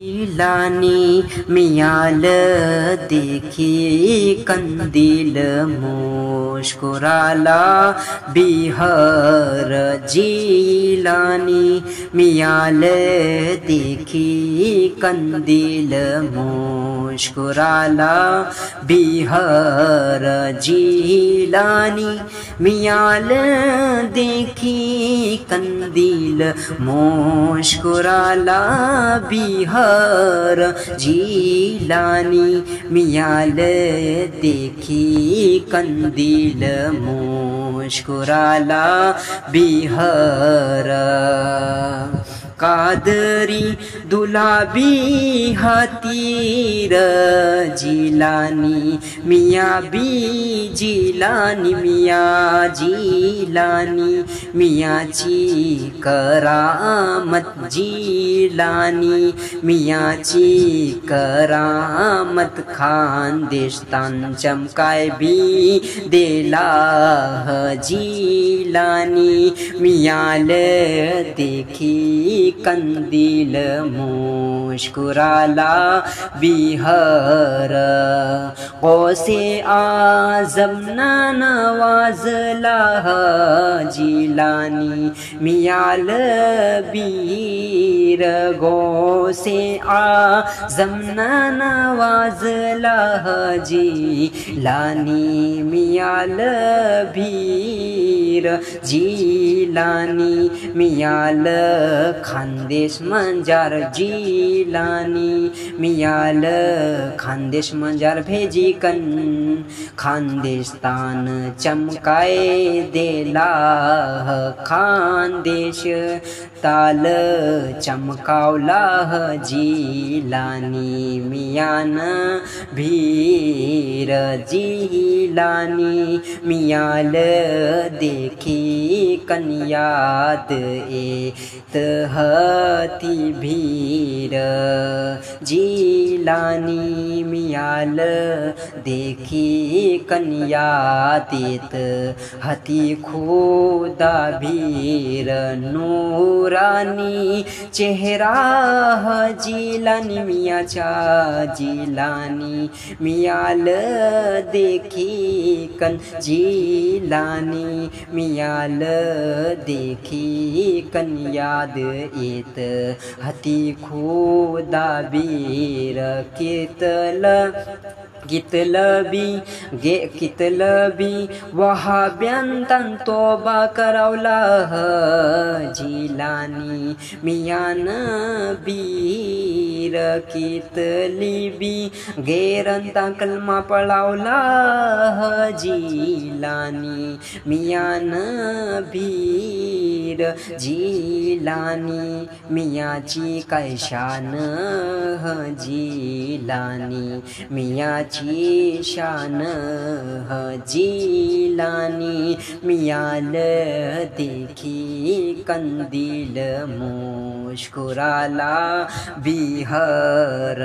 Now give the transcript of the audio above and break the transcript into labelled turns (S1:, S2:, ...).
S1: जिलानी मियाल देखी कंदील मुस्कुराला बिहार। जिलानी मियाल देखी कंदील मुस्कुराला बिहार। जिलानी मियाल देखी कंदील मुस्कुराला बिहार। जिलानी मियाल देखी कंदील मुस्कुराला बिहार। कादरी दुलाबी हतीर जिलानी मिया बी जिलानी मिया। जिलानी मियाची करामत। जिलानी मियाची करामत खानदेशतान चमकाय भी देला। जिलानी मियाल देखी कंदील मुस्कुराला बिहार। गौसे आज़म नवाजला जिलानी मियाल बीर। गौसे आज़म नवाजला जिलानी मियाल बीर। जिलानी मियाल खानदेश मंजार। जिलानी मियाल खानदेश मंजार भेजी कन खानदेशतान चमकाय देला। खानदेश ताल चमकावला जिलानी मियान भीर। जिलानी मियाल देखी कन्याद हती भीर। जिलानी मियाल देखी कन्या देत हती खुदा भीर। नूरानी चेहरा जिलानी मियाचा। जिलानी मियाल देखी कन जिलानी मियाल देखी कन्याद येत हती खुदा बीर। कितलबी वहाब्यांतान तोबा करावला जिलानी मियान बीर। कितलिबी गेरंता कलमा पळावला जिलानी मियान बीर। जिलानी मियाची काय शान जिलानी मियाची शान। जिलानी मियाल देखी कंदील मुस्कुराला बिहार।